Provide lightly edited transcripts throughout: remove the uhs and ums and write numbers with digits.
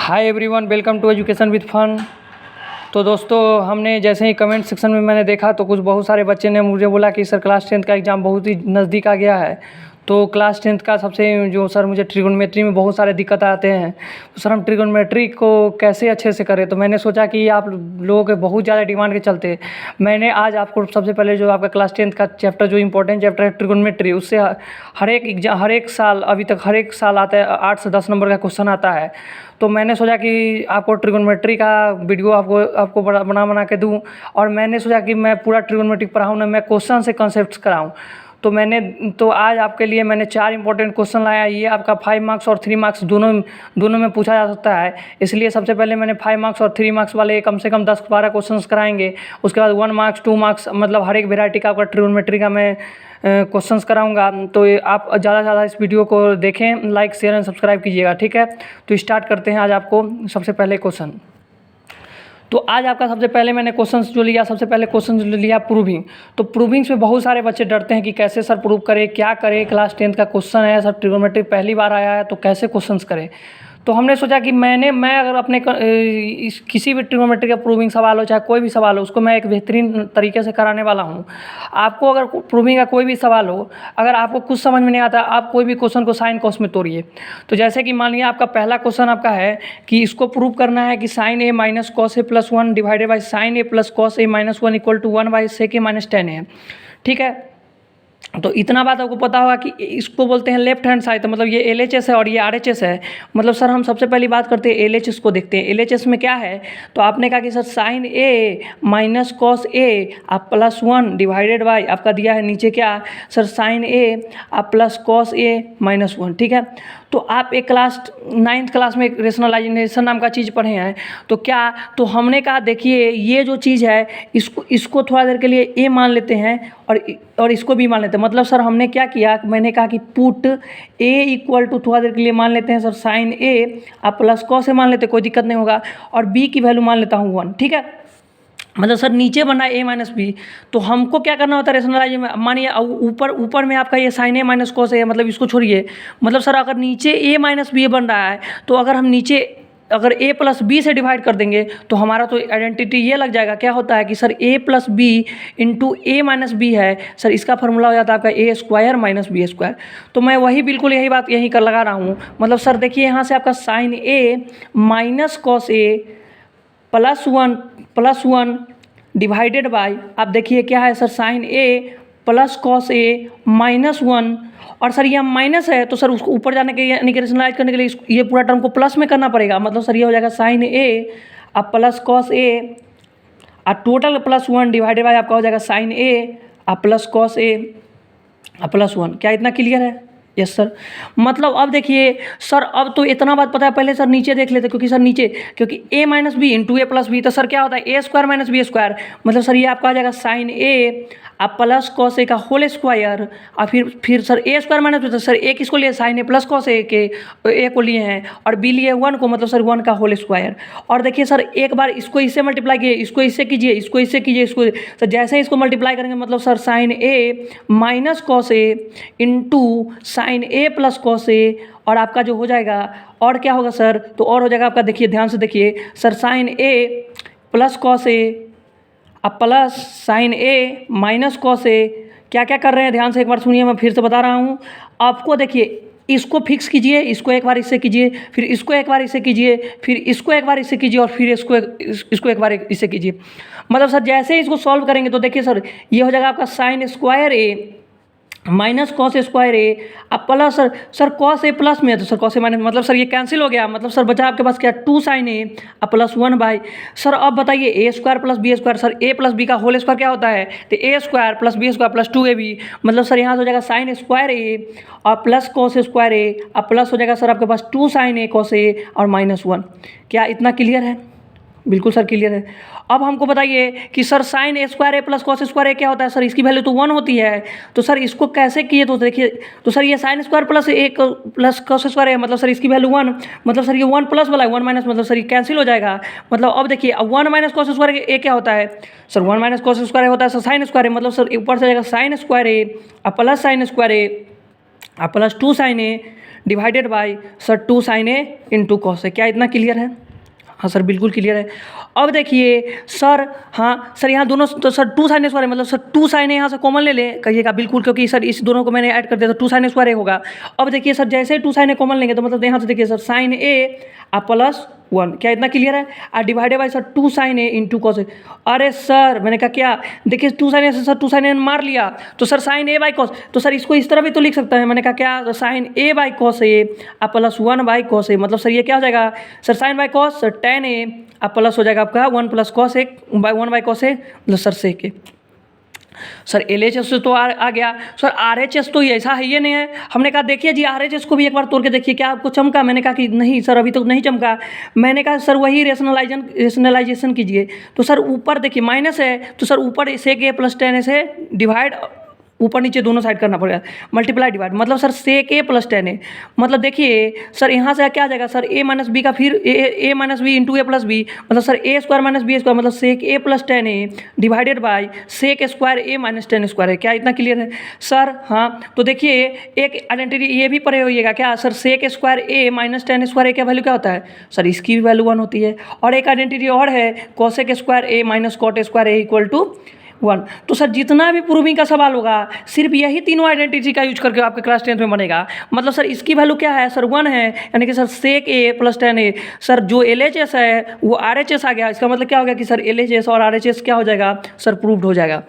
Hi everyone, welcome to education with fun. तो दोस्तों, हमने जैसे ही कमेंट सेक्शन में मैंने देखा तो कुछ बहुत सारे बच्चे ने मुझे बोला कि सर क्लास 10th का एग्ज़ाम बहुत ही नज़दीक आ गया है। तो क्लास 10th का सबसे जो सर मुझे ट्रिगोनोमेट्री में बहुत सारे दिक्कत आते हैं, तो सर हम ट्रिगोनोमेट्री को कैसे अच्छे से करें। तो मैंने सोचा कि आप लोगों के बहुत ज़्यादा डिमांड के चलते मैंने आज आपको सबसे पहले जो आपका क्लास 10th का चैप्टर जो इंपॉर्टेंट चैप्टर है ट्रिगोनोमेट्री, उससे हर एक साल अभी तक हर एक साल आता है 8 से 10 नंबर का क्वेश्चन आता है। तो मैंने सोचा कि आपको ट्रिगोनोमेट्री का वीडियो आपको बना के दूं, और मैंने सोचा कि मैं पूरा ट्रिगोनोमेट्री पढ़ाऊँ ना, मैं क्वेश्चन से कॉन्सेप्ट्स कराऊं। तो आज आपके लिए मैंने 4 इंपॉर्टेंट क्वेश्चन लाया। ये आपका 5 मार्क्स और 3 मार्क्स दोनों में पूछा जा सकता है। इसलिए सबसे पहले मैंने 5 मार्क्स और 3 मार्क्स वाले कम से कम 10-12 क्वेश्चंस कराएंगे। उसके बाद 1 मार्क्स 2 मार्क्स मतलब हर एक वेराइटी का आपका ट्रिगोनोमेट्री का मैं क्वेश्चंस कराऊंगा। तो आप ज़्यादा से ज़्यादा इस वीडियो को देखें, लाइक शेयर एंड सब्सक्राइब कीजिएगा, ठीक है। तो स्टार्ट करते हैं आज आपको सबसे पहले क्वेश्चन। तो आज आपका सबसे पहले मैंने सबसे पहले क्वेश्चन जो लिया प्रूविंग। तो प्रूविंग से बहुत सारे बच्चे डरते हैं कि कैसे सर प्रूव करें, क्या करें, क्लास 10th का क्वेश्चन है सर, ट्रिगोनोमेट्री पहली बार आया है तो कैसे क्वेश्चंस करें। तो हमने सोचा कि मैं अगर अपने किसी भी ट्रिगोनोमेट्री का प्रूविंग सवाल हो चाहे कोई भी सवाल हो, उसको मैं एक बेहतरीन तरीके से कराने वाला हूँ। आपको अगर प्रूविंग का कोई भी सवाल हो, अगर आपको कुछ समझ में नहीं आता, आप कोई भी क्वेश्चन को साइन कॉस में तोड़िए। तो जैसे कि मान लिया आपका पहला क्वेश्चन आपका है कि इसको प्रूव करना है कि sine A minus cos A plus 1 divided by sine A plus cos A minus 1 equal to 1 by sec A minus 10 है, ठीक है। तो इतना बात आपको पता होगा कि इसको बोलते हैं लेफ्ट हैंड साइड। तो मतलब ये LHS है और ये RHS है। मतलब सर हम सबसे पहली बात करते हैं LHS को देखते हैं। LHS में क्या है, तो आपने कहा कि sir sine A minus cos ए आप प्लस 1 डिवाइडेड बाई आपका दिया है नीचे क्या सर साइन ए आप प्लस कॉस ए माइनस 1, ठीक है। तो आप एक 9th क्लास में एक रेशनलाइजेशन नाम का चीज़ पढ़े हैं। तो हमने कहा देखिए ये जो चीज़ है इसको थोड़ा देर के लिए ए मान लेते हैं और इसको भी मान लेते हैं। मतलब सर हमने क्या किया, मैंने कहा कि पुट ए इक्वल टू थोड़ा देर के लिए मान लेते हैं सर साइन ए आप प्लस कॉस ए मान लेते, कोई दिक्कत नहीं होगा, और बी की वैल्यू मान लेता हूँ 1, ठीक है। मतलब सर नीचे बना ए माइनस बी, तो हमको क्या करना होता है रेशनलाइज में। मानिए ऊपर में आपका ये sign A minus cos A, मतलब इसको छोड़िए। मतलब सर अगर नीचे ए माइनस बी बन रहा है, तो अगर हम नीचे अगर a प्लस बी से डिवाइड कर देंगे तो हमारा तो आइडेंटिटी ये लग जाएगा। क्या होता है कि sir a plus B into A minus B है सर, इसका फॉर्मूला हो जाता है आपका A square minus B square. तो मैं वही बिल्कुल यही बात यहीं कर लगा रहा हूँ। मतलब सर देखिए यहाँ से आपका sine A minus cos A plus one divided by आप देखिए क्या है sir sine A plus cos A minus 1, और सर ये माइनस है तो सर उसको ऊपर जाने के यानी कि रेशनलाइज करने के लिए ये पूरा टर्म को प्लस में करना पड़ेगा। मतलब सर ये हो जाएगा साइन ए आप प्लस कॉस ए और टोटल प्लस 1 डिवाइडेड बाई आपका हो जाएगा साइन ए आप प्लस कॉस ए आप प्लस 1। क्या इतना क्लियर है? Yes sir. मतलब अब देखिए सर, अब तो इतना बात पता है, पहले सर नीचे देख लेते, क्योंकि a minus B into A plus B, तो सर क्या होता है A square minus B square. मतलब सर ये आपका आ जाएगा साइन ए आप प्लस कॉस ए का होल स्क्वायर और फिर sir A square minus B, तो सर ए किसको लिए साइन ए प्लस कॉस ए के ए को लिए हैं और बी लिए 1 को, मतलब सर 1 का होल स्क्वायर। और देखिए सर एक बार इसको इससे मल्टीप्लाई कीजिए, इसको इससे कीजिए, इसको इससे कीजिए, इसको सर जैसे ही इसको मल्टीप्लाई करेंगे मतलब sir sine A minus cos A into sine A plus cos ए, और आपका जो हो जाएगा और क्या होगा सर, तो और हो जाएगा आपका, देखिए ध्यान से देखिए sir sine A plus cos ए अब plus sign A minus cos A. क्या क्या कर रहे हैं ध्यान से एक बार सुनिए, मैं फिर से बता रहा हूँ आपको। देखिए इसको फिक्स कीजिए, इसको एक बार इससे कीजिए, फिर इसको एक बार इससे कीजिए, फिर इसको एक बार इससे कीजिए, और फिर इसको एक बार इससे कीजिए। मतलब सर जैसे ही इसको सॉल्व करेंगे तो देखिए सर ये हो जाएगा आपका sign square A minus cos square A अब plus sir cos A plus में है तो सर कॉस ए माइनस, मतलब सर ये कैंसिल हो गया। मतलब सर बचा आपके पास क्या 2 साइन ए अब प्लस 1 बाई सर, अब बताइए A square plus B square, sir A plus B का होल स्क्वायर क्या होता है, तो A square plus B square plus 2ab। मतलब सर यहाँ से हो जाएगा साइन स्क्वायर ए और प्लस कॉस स्क्वायर ए अब प्लस हो जाएगा सर आपके पास 2 साइन ए कॉस ए और माइनस 1। क्या इतना क्लियर है? बिल्कुल सर क्लियर है। अब हमको बताइए कि सर साइन ए स्क्वायर ए प्लस कॉस स्क्वायर ए क्या होता है, सर इसकी वैल्यू तो 1 होती है। तो सर इसको कैसे किए, तो देखिए तो सर ये साइन स्क्वायर प्लस ए प्लस कॉस स्क्वायर है, मतलब सर इसकी वैल्यू 1, मतलब सर ये 1 प्लस वाला है 1 माइनस, मतलब सर ये कैंसिल हो जाएगा। मतलब अब देखिए अब 1 माइनस कॉस स्क्वायर ए क्या होता है, सर 1 माइनस कॉस स्क्वायर होता है सर साइन स्क्वायर ए, मतलब सर ऊपर से जाएगा साइन स्क्वायर ए और प्लस साइन स्क्वायर ए अब plus 2 sine A divided by sir 2 sine A into cos A. क्या इतना क्लियर है? हाँ सर बिल्कुल क्लियर है। अब देखिए सर, हाँ सर यहाँ दोनों तो सर 2 साइन ए स्क्वायर है, मतलब सर 2 साइन ए यहाँ से कॉमन ले ले कहिएगा बिल्कुल, क्योंकि सर इस दोनों को मैंने ऐड कर दिया तो 2 साइन ए स्क्वायर होगा। अब देखिए सर जैसे ही 2 साइन ए कॉमन लेंगे तो मतलब यहाँ से देखिए सर साइन ए आप प्लस 1, क्या इतना क्लियर है? और divided by sir 2 sine A into cos A. अरे सर मैंने कहा क्या, देखिए 2 साइन ए से सर 2 साइन ए मार लिया तो sir sine A by cos, तो सर इसको इस तरह भी तो लिख सकता है। मैंने कहा क्या, तो साइन ए बाई कॉस ए आप प्लस 1 बाई कॉस ए, मतलब सर ये क्या हो जाएगा sir sine by cos sir tan A आप प्लस हो जाएगा आपका 1 plus cos A by 1 by cos A, मतलब sir sec A. Sir LHS तो आ गया। सर RHS तो ऐसा है ये नहीं है। हमने कहा देखिए जी RHS को भी एक बार तोड़ के देखिए क्या आपको चमका। मैंने कहा कि नहीं सर अभी तक नहीं चमका। मैंने कहा सर वही रेशनलाइजेशन कीजिए। तो सर ऊपर देखिए माइनस है तो सर ऊपर सेक ए प्लस टेन ए से डिवाइड ऊपर नीचे दोनों साइड करना पड़ेगा, मल्टीप्लाई डिवाइड, मतलब sir sec A plus tan ए, मतलब देखिए सर यहाँ से क्या आ जाएगा सर ए माइनस बी का फिर A minus B into A plus B, मतलब sir A square minus B square, मतलब sec A plus tan A divided by sec square A minus tan square है। क्या इतना क्लियर है सर? हाँ तो देखिए एक आइडेंटिटी ये भी पढ़े होइएगा क्या sir, sec square A minus tan square ए का वैल्यू क्या होता है सर, इसकी भी वैल्यू 1 होती है। और एक आइडेंटिटी और है cosec square A minus cot square A equal to 1। तो सर जितना भी प्रूविंग का सवाल होगा सिर्फ यही तीनों आइडेंटिटी का यूज करके आपके क्लास 10th में बनेगा। मतलब सर इसकी वैल्यू क्या है सर 1 है, यानी कि sir sec A plus tan A. Sir जो LHS है वो RHS आ गया, इसका मतलब क्या हो गया कि सर LHS और RHS क्या हो जाएगा सर प्रूव्ड हो जाएगा।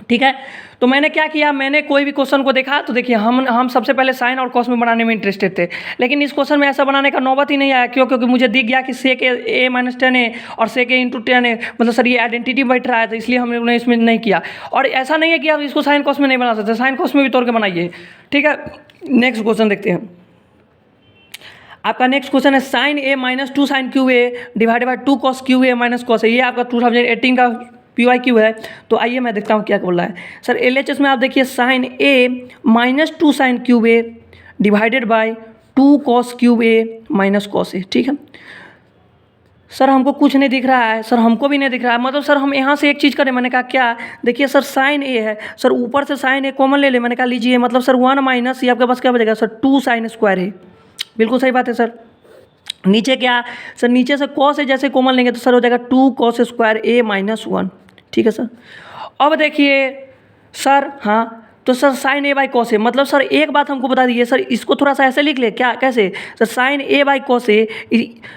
ठीक है, तो मैंने क्या किया, मैंने कोई भी क्वेश्चन को देखा तो देखिए हम सबसे पहले साइन और कॉस में बनाने में इंटरेस्टेड थे, लेकिन इस क्वेश्चन में ऐसा बनाने का नौबत ही नहीं आया। क्यों? क्योंकि मुझे दिख गया कि सेक ए माइनस टेन ए और सेक ए इंटू टेन ए, मतलब सर ये आइडेंटिटी बैठ रहा है, तो इसलिए हम लोगों ने इसमें नहीं किया। और ऐसा नहीं है कि आप इसको साइन कॉस में नहीं बना सकते, साइन कॉस में भी तोड़ के बनाइए। ठीक है, नेक्स्ट क्वेश्चन देखते हैं। आपका नेक्स्ट क्वेश्चन है sine A minus 2 sine cube A divided by 2 cos cube A minus cos A. ये आपका 2018 का PYQ है। तो आइए मैं देखता हूँ क्या बोल रहा है सर। LHS में आप देखिए sine A minus 2 sine cube A divided by 2 cos cube A minus cos A. ठीक है सर, हमको कुछ नहीं दिख रहा है सर, हमको भी नहीं दिख रहा है। मतलब सर हम यहाँ से एक चीज़ करें, मैंने कहा क्या, देखिए सर साइन ए है सर, ऊपर से साइन ए कॉमन ले ले। मैंने कहा लीजिए, मतलब सर 1 माइनस ये आपके पास क्या बचेगा सर 2 साइन स्क्वायर है। बिल्कुल सही बात है सर। नीचे क्या सर, नीचे से कॉस है जैसे कॉमन लेंगे तो सर हो जाएगा 2 कॉस स्क्वायर ए माइनस 1। ठीक है सर। अब देखिए सर, हाँ तो sir sine A by cos A, मतलब सर एक बात हमको बता दीजिए सर, इसको थोड़ा सा ऐसे लिख ले क्या, कैसे sir, sine A by cos A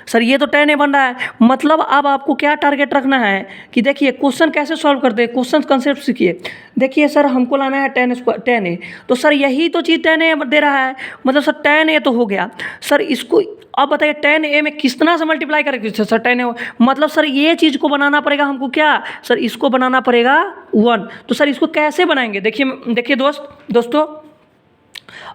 sir, ये तो टेन ए बन रहा है। मतलब अब आपको क्या टारगेट रखना है कि देखिए क्वेश्चन कैसे सॉल्व करते हैं, क्वेश्चन कंसेप्ट सीखिए। देखिए सर हमको लाना है टेन ए, तो सर यही तो चीज़ टेन ए दे रहा है, मतलब सर टेन ए तो हो गया सर। इसको अब बताइए टेन ए में कितना से मल्टीप्लाई करेंगे सर टेन ए, मतलब सर ये चीज़ को बनाना पड़ेगा हमको क्या सर, इसको बनाना पड़ेगा 1। तो सर इसको कैसे बनाएंगे, देखिए दोस्तों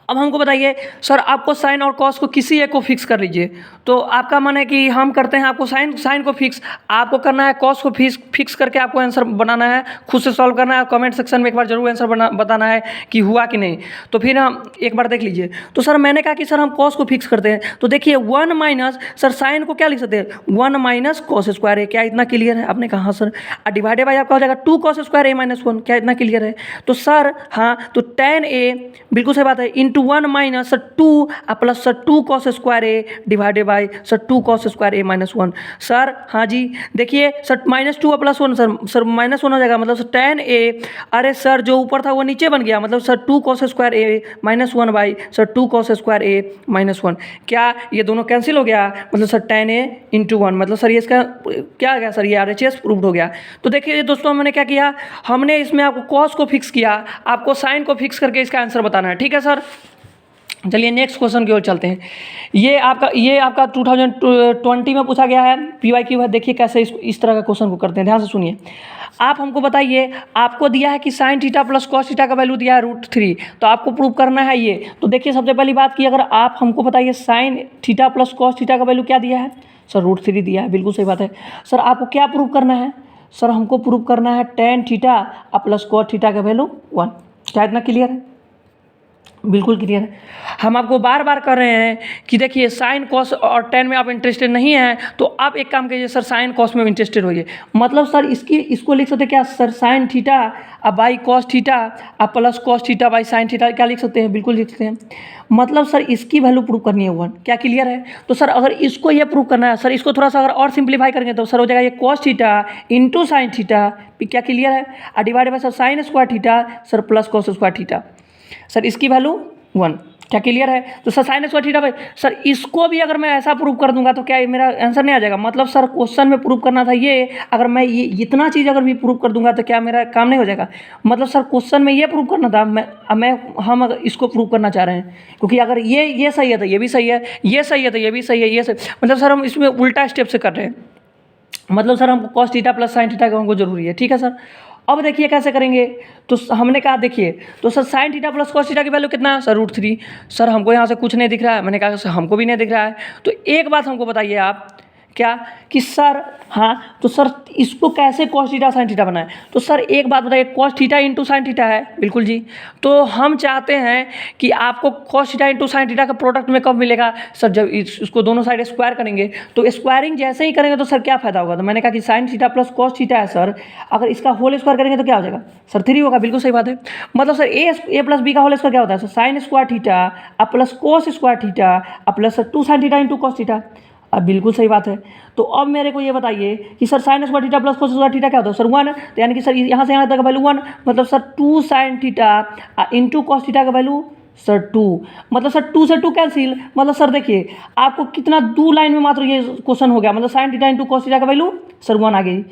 अब हमको बताइए सर, आपको साइन और कॉस को किसी एक को फिक्स कर लीजिए। तो आपका मन है कि हम करते हैं आपको साइन को फिक्स, आपको करना है कॉस को फिक्स करके आपको आंसर बनाना है, खुद से सॉल्व करना है। कमेंट सेक्शन में एक बार जरूर आंसर बताना है कि हुआ कि नहीं। तो फिर हम एक बार देख लीजिए। तो सर मैंने कहा कि सर हम कॉस को फिक्स करते हैं, तो देखिए 1 माइनस सर साइन को क्या लिख सकते हैं 1 माइनस कॉस स्क्वायर है। क्या इतना क्लियर है? आपने कहा हाँ सर। डिवाइडेड बाई आपका हो जाएगा 2 कॉस स्क्वायर ए माइनस 1। क्या इतना क्लियर है? तो सर हाँ, तो टेन ए बिल्कुल सही बात है, into 1 minus sir 2 plus sir 2 cos square A divided by sir 2 cos square A minus 1। Sir हाँ जी, देखिए sir minus 2 plus 1 sir minus 1 हो जाएगा, मतलब सर टेन ए, अरे सर जो ऊपर था वो नीचे बन गया, मतलब sir 2 cos square A minus 1 by sir 2 cos square A minus 1। क्या ये दोनों कैंसिल हो गया, मतलब सर टेन ए इंटू 1, मतलब सर ये इसका क्या आ गया सर, ये RHS प्रूव्ड हो गया। तो देखिए दोस्तों हमने क्या किया, हमने इसमें आपको कॉस को फिक्स किया, आपको साइन को फिक्स करके इसका आंसर बताना है। ठीक है सर, चलिए नेक्स्ट क्वेश्चन की ओर चलते हैं। ये आपका 2020 में पूछा गया है, PYQ है। देखिए कैसे इस तरह का क्वेश्चन को करते हैं, ध्यान से सुनिए। आप हमको बताइए, आपको दिया है कि sine theta plus cos theta का वैल्यू दिया है √3, तो आपको प्रूव करना है ये। तो देखिए सबसे पहली बात की, अगर आप हमको बताइए sine theta plus cos theta का वैल्यू क्या दिया है सर, √3 दिया है। बिल्कुल सही बात है सर। आपको क्या प्रूव करना है सर, हमको प्रूव करना है tan theta plus cos theta का वैल्यू 1। क्या इतना क्लियर है? बिल्कुल क्लियर है। हम आपको बार बार कह रहे हैं कि देखिए साइन कॉस और टेन में आप इंटरेस्टेड नहीं हैं तो आप एक काम कीजिए सर, साइन कॉस में इंटरेस्टेड होइए। मतलब सर इसको लिख सकते हैं क्या सर, साइन थीटा अब बाई कॉस थीटा अब plus cos theta by sine theta, क्या लिख सकते हैं? बिल्कुल लिख सकते हैं। मतलब सर इसकी वैल्यू प्रूव करनी है 1, क्या क्लियर है? तो सर अगर इसको ये प्रूव करना है सर, इसको थोड़ा सा अगर और सिंप्लीफाई करेंगे तो सर हो जाएगा ये cos theta into sine theta, क्या क्लियर है? और divide by sir sine square theta sir plus cos square theta, sir इसकी वैल्यू 1, क्या क्लियर है? तो sir sine square theta by sir इसको भी अगर मैं ऐसा प्रूव कर दूंगा तो क्या मेरा आंसर नहीं आ जाएगा? मतलब सर क्वेश्चन में प्रूव करना था ये, अगर मैं ये इतना चीज़ अगर भी प्रूव कर दूंगा तो क्या मेरा काम नहीं हो जाएगा? मतलब सर क्वेश्चन में ये प्रूव करना था, हम अगर इसको प्रूव करना चाह रहे हैं, क्योंकि अगर ये सही है तो ये भी सही है, ये सही है तो ये भी सही है, ये सही, मतलब सर हम इसमें उल्टा स्टेप से कर रहे हैं। मतलब सर हमको cos theta plus sine theta का हमको जरूरी है, ठीक है सर। अब देखिए कैसे करेंगे, तो हमने कहा देखिए, तो sir sine theta plus cos theta की वैल्यू कितना है सर? √3। सर हमको यहाँ से कुछ नहीं दिख रहा है, मैंने कहा सर हमको भी नहीं दिख रहा है। तो एक बात हमको बताइए आप, क्या कि सर हाँ, तो सर इसको कैसे कॉस थीटा साइन थीटा बनाए? तो सर एक बात बताइए, cos theta into sine theta है, बिल्कुल जी। तो हम चाहते हैं कि आपको cos theta into sine theta का प्रोडक्ट में कब मिलेगा सर? जब इसको दोनों साइड स्क्वायर करेंगे। तो स्क्वायरिंग जैसे ही करेंगे तो सर क्या फायदा होगा? तो मैंने कहा कि sine theta plus cos theta है सर, अगर इसका होल स्क्वायर करेंगे तो क्या हो जाएगा सर? 3 होगा, बिल्कुल सही बात है। मतलब सर ए प्लस बी का होल स्क्वायर क्या होता है सर? साइन स्क्वायर थीटा अब प्लस कोस स्क्वायर थीटा अब plus 2 sine theta into cos theta. अब बिल्कुल सही बात है। तो अब मेरे को ये बताइए कि sir sine square theta plus cos square theta क्या होता है सर? 1। तो यानी कि सर यहाँ से यहाँ तक वैल्यू 1, मतलब sir 2 sine theta into cos theta का वैल्यू सर 2, मतलब सर 2 से 2 कैंसिल। मतलब सर देखिए आपको कितना 2 लाइन में मात्र ये क्वेश्चन हो गया, मतलब sine theta into cos theta का वैल्यू सर 1 आ गई।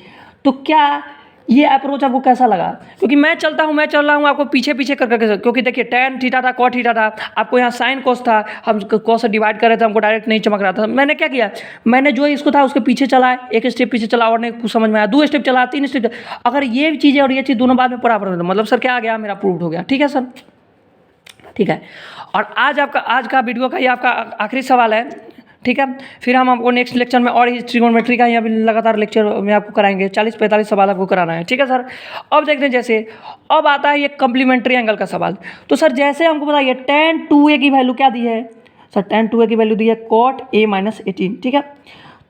तो क्या ये अप्रोच आपको कैसा लगा? क्योंकि मैं चल रहा हूँ आपको पीछे पीछे कर करके, क्योंकि देखिए tan थीटा था, cot थीटा था, आपको यहाँ sin cos था, हम cos से डिवाइड कर रहे थे, हमको डायरेक्ट नहीं चमक रहा था। मैंने क्या किया, मैंने जो इसको था उसके पीछे चला, एक स्टेप पीछे चला और नहीं कुछ समझ में आया, 2 स्टेप चला, 3 स्टेप। अगर ये चीज़ें और ये चीज़ दोनों बाद में बराबर हो, मतलब सर क्या आ गया, मेरा प्रूव्ड हो गया। ठीक है सर, ठीक है। और आज का वीडियो का ये आपका आखिरी सवाल है, ठीक है। फिर हम आपको नेक्स्ट लेक्चर में और ही ट्रिगोनोमेट्री का यहाँ भी लगातार लेक्चर में आपको कराएंगे, 40-45 सवाल आपको कराना है, ठीक है सर। अब देखते हैं, जैसे अब आता है ये कम्प्लीमेंट्री एंगल का सवाल। तो सर जैसे हमको बताइए tan 2a की वैल्यू क्या दी है सर? tan 2a की वैल्यू दी है cot a - 18, ठीक है।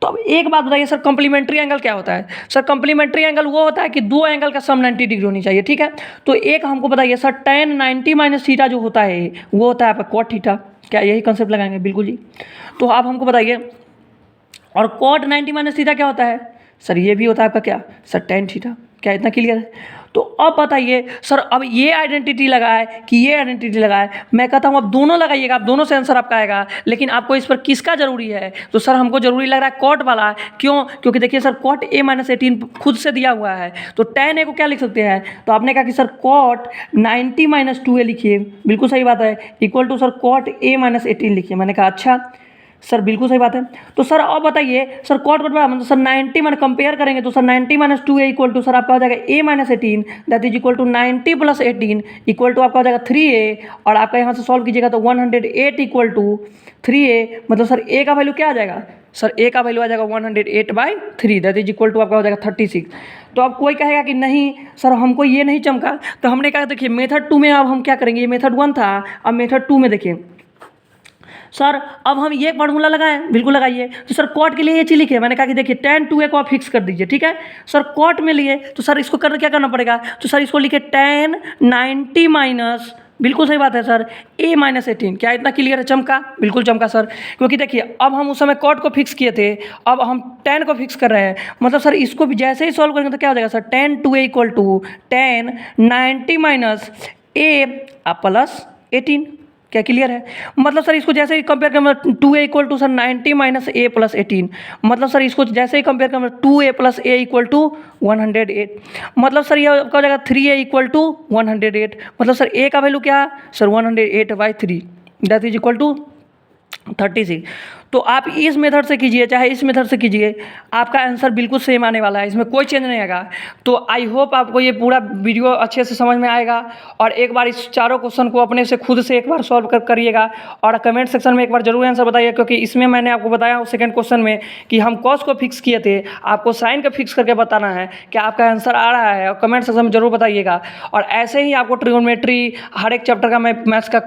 तो अब एक बात बताइए सर, कम्प्लीमेंट्री एंगल क्या होता है सर? कम्प्लीमेंट्री एंगल वो होता है कि दो एंगल का सम 90 डिग्री होनी चाहिए, ठीक है। तो एक हमको बताइए सर, tan 90 - थीटा जो होता है वो होता है आपका cot थीटा, क्या यही कंसेप्ट लगाएंगे? बिल्कुल जी। तो आप हमको बताइए, और cot 90 - थीटा क्या होता है सर? ये भी होता है आपका क्या सर? tan थीटा, क्या इतना क्लियर है? तो अब बताइए सर, अब ये आइडेंटिटी लगाए कि ये आइडेंटिटी लगाए, मैं कहता हूँ अब दोनों लगाइएगा, आप दोनों से आंसर आपका आएगा। लेकिन आपको इस पर किसका जरूरी है? तो सर हमको जरूरी लग रहा है cot वाला। क्यों? क्योंकि देखिए सर cot a - 18 खुद से दिया हुआ है, तो tan a को क्या लिख सकते हैं? तो आपने कहा कि सर cot 90 - 2a लिखिए, बिल्कुल सही बात है, equal to sir cot a - 18 लिखिए। मैंने कहा अच्छा सर, बिल्कुल सही बात है। तो सर अब बताइए सर cot बराबर मतलब सर 90 मान कंपेयर करेंगे तो sir 90 - 2a equal to sir आपका हो जाएगा a - 18, that is equal to 90 + 18 equal to आपका हो जाएगा 3a, और आपका यहाँ से सॉल्व कीजिएगा तो 108 इक्वल टू 3a, मतलब सर a का वैल्यू क्या आ जाएगा सर? a का वैल्यू आ जाएगा 108/3, दैट इज इक्वल टू आपका हो जाएगा 36। तो अब कोई कहेगा कि नहीं सर हमको ये नहीं चमका, तो हमने कहा देखिए मेथड 2 में अब हम क्या करेंगे, ये मेथड 1 था, अब मेथड 2 में देखिए सर, अब हम ये फार्मूला लगाएं, बिल्कुल लगाइए। तो सर cot के लिए ये चीज़ लिखिए, मैंने कहा कि देखिए tan 2a को आप फिक्स कर दीजिए, ठीक है सर। cot में लिए तो सर इसको करना क्या करना पड़ेगा? तो सर इसको लिखे tan 90 बिल्कुल सही बात है सर a - 18, क्या इतना क्लियर है? चमका, बिल्कुल चमका सर। क्योंकि देखिए अब हम उस समय cot को फिक्स किए थे, अब हम tan को फिक्स कर रहे हैं, मतलब सर इसको भी जैसे ही सॉल्व करेंगे तो क्या हो जाएगा sir? tan 2a equal to tan 90 - a + 18, क्या क्लियर है? मतलब सर इसको जैसे ही कंपेयर करें 2a equal to sir 90 - a + 18, मतलब सर इसको जैसे ही कंपेयर करें 2a + a इक्वल टू 108, मतलब सर ये क्या हो जाएगा 3a इक्वल टू 108, मतलब सर a का वैल्यू क्या sir 108/3, that is equal to 36। तो आप इस मेथड से कीजिए चाहे इस मेथड से कीजिए, आपका आंसर बिल्कुल सेम आने वाला है, इसमें कोई चेंज नहीं आएगा। तो आई होप आपको ये पूरा वीडियो अच्छे से समझ में आएगा, और एक बार इस चारों क्वेश्चन को अपने से खुद से एक बार सॉल्व करिएगा, और कमेंट सेक्शन में एक बार जरूर आंसर बताइए, क्योंकि इसमें मैंने आपको बताया सेकंड क्वेश्चन में कि हम कॉस को फिक्स किए थे, आपको साइन को फिक्स करके बताना है कि आपका आंसर आ रहा है, और कमेंट सेक्शन में जरूर बताइएगा। और ऐसे ही आपको ट्रिग्नोमेट्री हर एक चैप्टर का मैं मैथ्स का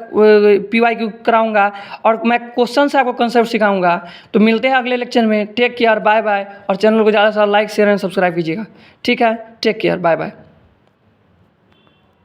PYQ कराऊंगा, और मैं क्वेश्चन से आपको कंसेप्ट सिखाऊंगा। तो मिलते हैं अगले लेक्चर में। टेक केयर, बाय बाय, और चैनल को ज़्यादा से ज़्यादा लाइक शेयर एंड सब्सक्राइब कीजिएगा। ठीक है, टेक केयर, बाय बाय।